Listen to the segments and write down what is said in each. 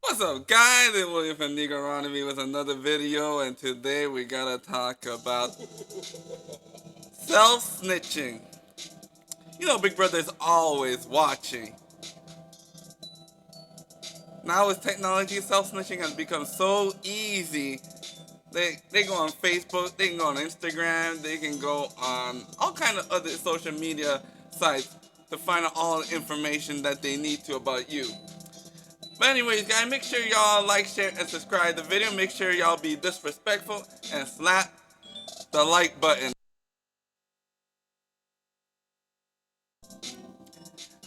What's up, guys? It's William from Negronomy with another video, and today we gotta talk about self-snitching. You know, Big Brother is always watching. Now with technology, self-snitching has become so easy. They go on Facebook, they can go on Instagram, they can go on all kind of other social media sites to find out all the information that they need to about you. But anyways, guys, make sure y'all like, share, and subscribe to the video. Make sure y'all be disrespectful and slap the like button.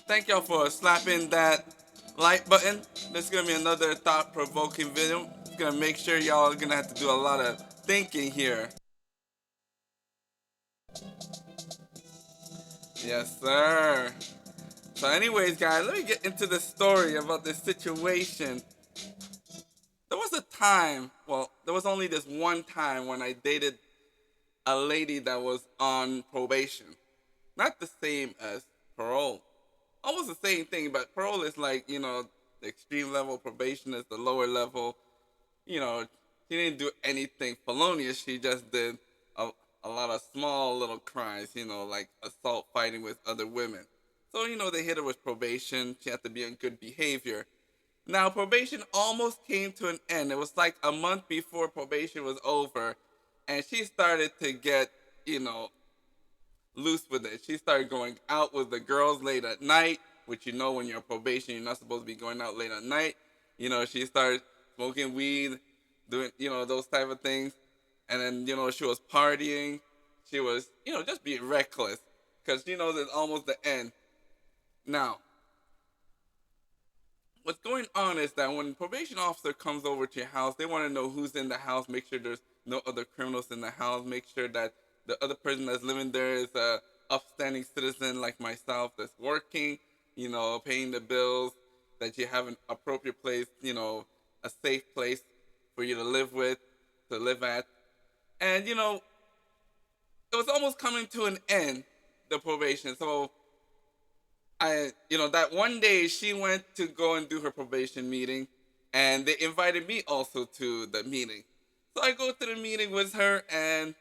Thank y'all for slapping that like button. This is gonna be another thought-provoking video. It's gonna make sure y'all are gonna have to do a lot of thinking here. Yes, sir. So anyways, guys, let me get into the story about this situation. There was a time, well, there was only this one time when I dated a lady that was on probation. Not the same as parole. Almost the same thing, but parole is like, the extreme level, probation is the lower level. She didn't do anything felonious, she just did a lot of small little crimes, like assault, fighting with other women. So, they hit her with probation, she had to be on good behavior. Now, probation almost came to an end. It was like a month before probation was over, and she started to get, loose with it. She started going out with the girls late at night, which when you're on probation, you're not supposed to be going out late at night. She started smoking weed, doing, those type of things. And then, she was partying. She was, just being reckless. Because, it's almost the end. Now, what's going on is that when a probation officer comes over to your house, they want to know who's in the house, make sure there's no other criminals in the house, make sure that the other person that's living there is a upstanding citizen like myself that's working, paying the bills, that you have an appropriate place, a safe place for you to live at. And, it was almost coming to an end, the probation. So that one day she went to go and do her probation meeting, and they invited me also to the meeting. So I go to the meeting with her, and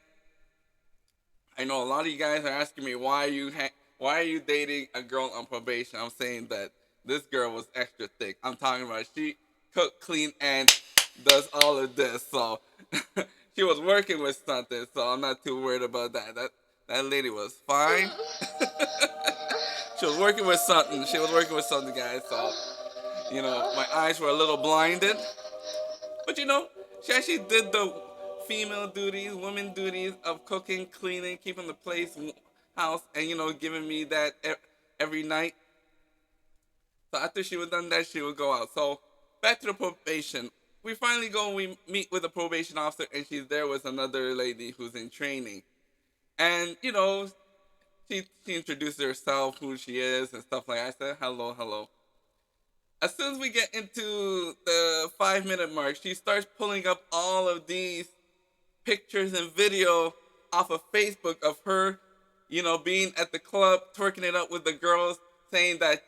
I know a lot of you guys are asking me, why are you dating a girl on probation? I'm saying that this girl was extra thick. I'm talking about she cook, clean, and does all of this. So she was working with something, so I'm not too worried about that. That lady was fine. She was working with something. She was working with something, guys. So, my eyes were a little blinded. But, she actually did the female duties, women duties of cooking, cleaning, keeping the place, house, and, giving me that every night. So after she was done that, she would go out. So back to the probation. We finally go and we meet with the probation officer, and she's there with another lady who's in training. And, she introduces herself, who she is, and stuff like that. I said, hello, hello. As soon as we get into the 5-minute mark, she starts pulling up all of these pictures and video off of Facebook of her, being at the club, twerking it up with the girls, saying that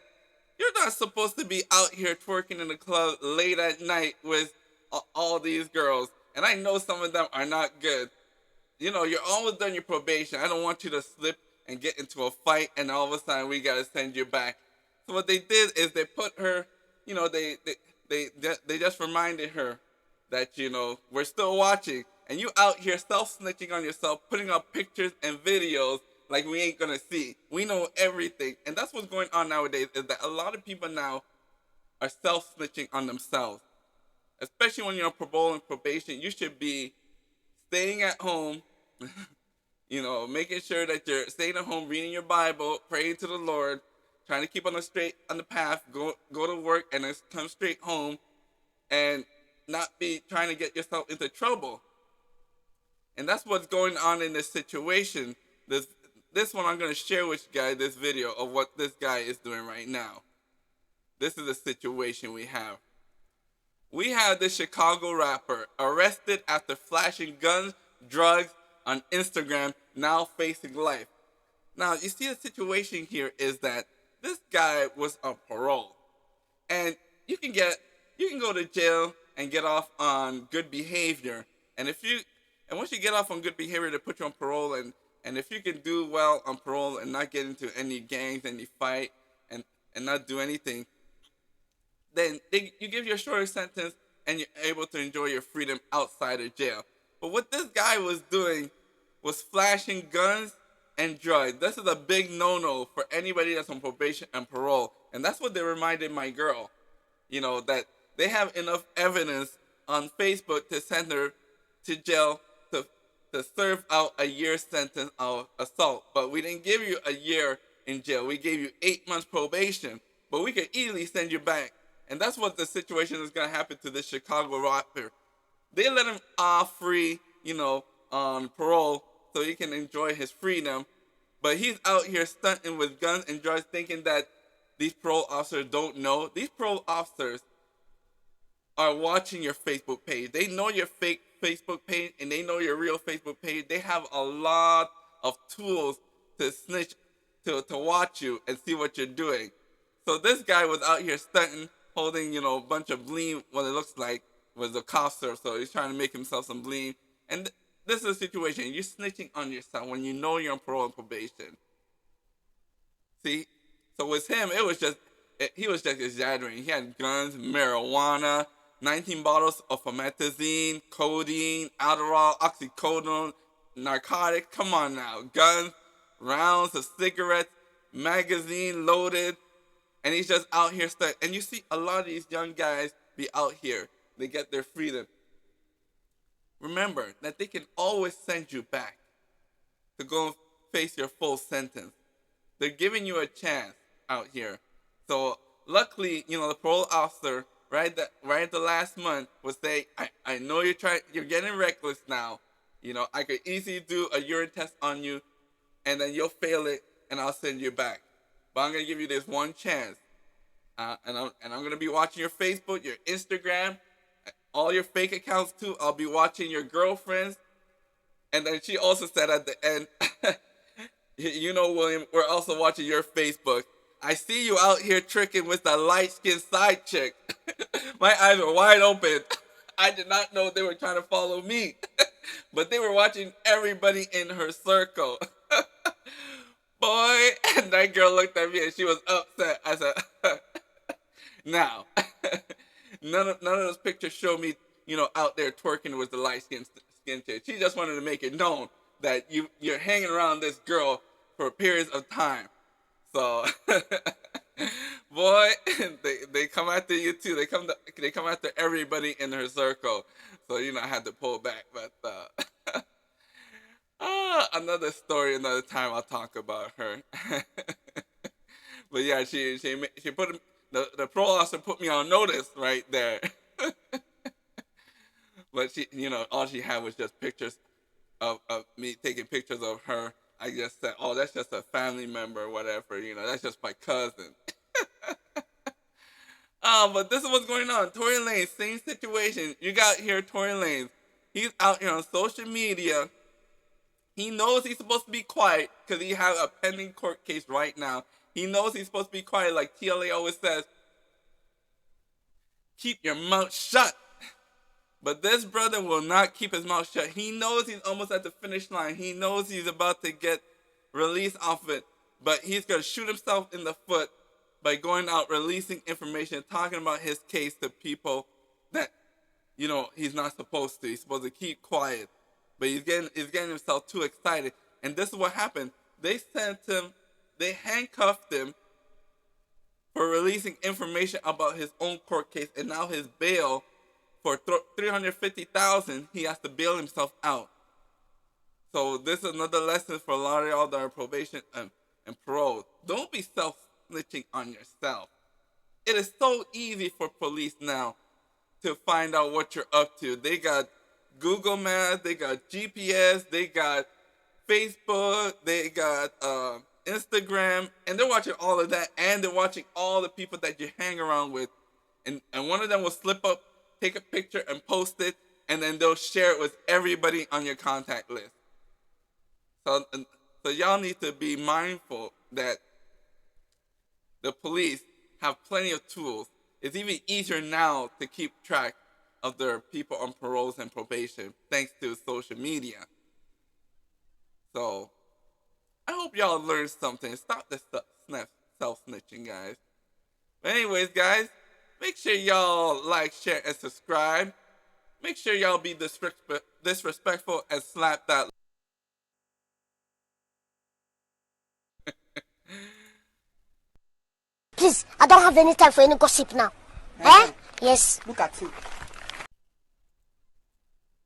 you're not supposed to be out here twerking in the club late at night with all these girls. And I know some of them are not good. You're almost done your probation. I don't want you to slip and get into a fight, and all of a sudden we gotta send you back. So what they did is they put her, they just reminded her that we're still watching, and you out here self-snitching on yourself, putting up pictures and videos like we ain't gonna see. We know everything, and that's what's going on nowadays. Is that a lot of people now are self-snitching on themselves, especially when you're on parole and probation. You should be staying at home. Making sure that you're staying at home, reading your Bible, praying to the Lord, trying to keep on the path, go to work, and then come straight home, and not be trying to get yourself into trouble. And that's what's going on in this situation. This one I'm going to share with you guys this video of what this guy is doing right now. This is the situation we have. We have this Chicago rapper arrested after flashing guns, drugs on Instagram, now facing life. Now, you see the situation here is that this guy was on parole. And you you can go to jail and get off on good behavior. And once you get off on good behavior, they put you on parole. And if you can do well on parole and not get into any gangs, any fight, and not do anything, then you give you a shorter sentence and you're able to enjoy your freedom outside of jail. But what this guy was doing was flashing guns and drugs. This is a big no-no for anybody that's on probation and parole. And that's what they reminded my girl, that they have enough evidence on Facebook to send her to jail to serve out a year sentence of assault. But we didn't give you a year in jail. We gave you 8 months probation. But we could easily send you back. And that's what the situation is going to happen to this Chicago rapper. They let him off free, on parole so he can enjoy his freedom. But he's out here stunting with guns and drugs thinking that these parole officers don't know. These parole officers are watching your Facebook page. They know your fake Facebook page and they know your real Facebook page. They have a lot of tools to snitch, to watch you and see what you're doing. So this guy was out here stunting, holding, a bunch of bling, what it looks like was a cougher. So he's trying to make himself some bling. And this is a situation. You're snitching on yourself when you know you're on parole and probation. See? So with him, he was just exaggerating. He had guns, marijuana, 19 bottles of promethazine, codeine, Adderall, oxycodone, narcotics. Come on now. Guns, rounds of cigarettes, magazine loaded. And he's just out here stuck. And you see a lot of these young guys be out here. They get their freedom. Remember that they can always send you back to go face your full sentence. They're giving you a chance out here. So luckily, the parole officer right at the last month would say, I know you're getting reckless now. I could easily do a urine test on you and then you'll fail it and I'll send you back. But I'm going to give you this one chance. And I'm going to be watching your Facebook, your Instagram, all your fake accounts too. I'll be watching your girlfriends. And then she also said at the end, William, we're also watching your Facebook. I see you out here tricking with the light-skinned side chick. My eyes were wide open. I did not know they were trying to follow me. But they were watching everybody in her circle. Boy, and that girl looked at me and she was upset. I said, now, none of those pictures show me, out there twerking with the light-skinned chick. She just wanted to make it known that you're hanging around this girl for periods of time. So, boy, they come after you too. They come after everybody in her circle. So I had to pull back. But another story, another time I'll talk about her. But yeah, she put the parole officer put me on notice right there. But she, all she had was just pictures of me taking pictures of her. I just said, oh, that's just a family member or whatever, that's just my cousin. But this is what's going on. Tory Lanez, same situation. You got here Tory Lanez. He's out here on social media. He knows he's supposed to be quiet because he has a pending court case right now. He knows he's supposed to be quiet, like TLA always says. Keep your mouth shut. But this brother will not keep his mouth shut. He knows he's almost at the finish line. He knows he's about to get released off it. But he's going to shoot himself in the foot by going out releasing information, talking about his case to people that, he's not supposed to. He's supposed to keep quiet. But he's getting himself too excited. And this is what happened. They handcuffed him for releasing information about his own court case. And now his bail, for $350,000, he has to bail himself out. So this is another lesson for a lot of y'all that are probation and parole. Don't be self-snitching on yourself. It is so easy for police now to find out what you're up to. They got Google Maps, they got GPS, they got Facebook, they got Instagram, and they're watching all of that, and they're watching all the people that you hang around with. And one of them will slip up, take a picture and post it, and then they'll share it with everybody on your contact list. So y'all need to be mindful that the police have plenty of tools it's even easier now to keep track of their people on paroles and probation thanks to social media. So I hope y'all learned something. Stop this self-snitching, guys. But anyways, guys, make sure y'all like, share, and subscribe. Make sure y'all be disrespectful and slap that. Please, I don't have any time for any gossip now. Eh? Yes. Look at you.